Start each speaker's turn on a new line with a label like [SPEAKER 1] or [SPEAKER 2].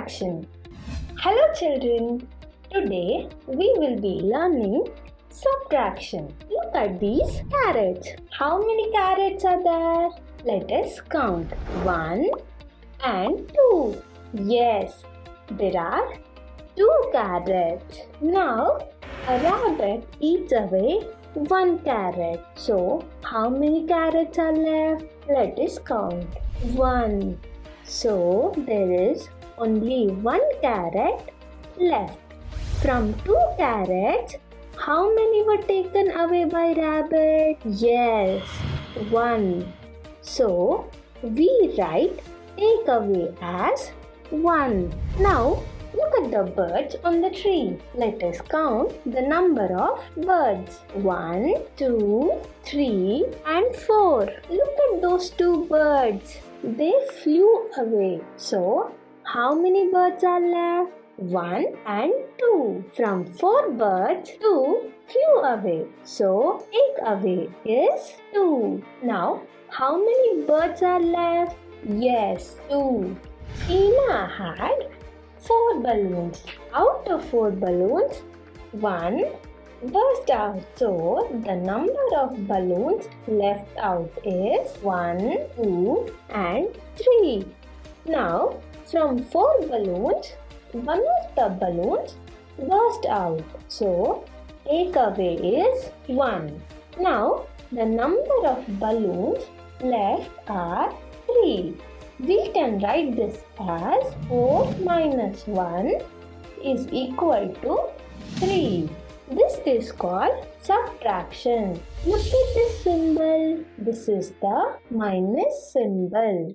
[SPEAKER 1] subtraction. Hello children, today we will be learning subtraction. Look at these carrots. How many carrots are there? Let us count. 1 and 2. Yes, there are 2 carrots. Now a rabbit eats away 1 carrot. So how many carrots are left? Let us count. 1. So there is only 1 carrot left. From 2 carrots, how many were taken away by rabbit? Yes, 1. So we write take away as 1. Now look at the birds on the tree. Let us count the number of birds. 1, 2, 3 and 4. Look at those 2 birds. They flew away. So how many birds are left? 1 and 2. From 4 birds, 2 flew away. So take away is 2. Now how many birds are left? Yes, 2. Tina had 4 balloons. Out of 4 balloons, 1 burst out. So the number of balloons left out is 1, 2 and 3. Now from 4 balloons, 1 of the balloons burst out. So take away is 1. Now the number of balloons left are 3. We can write this as 4 minus 1 is equal to 3. This is called subtraction. Look at this symbol. This is the minus symbol.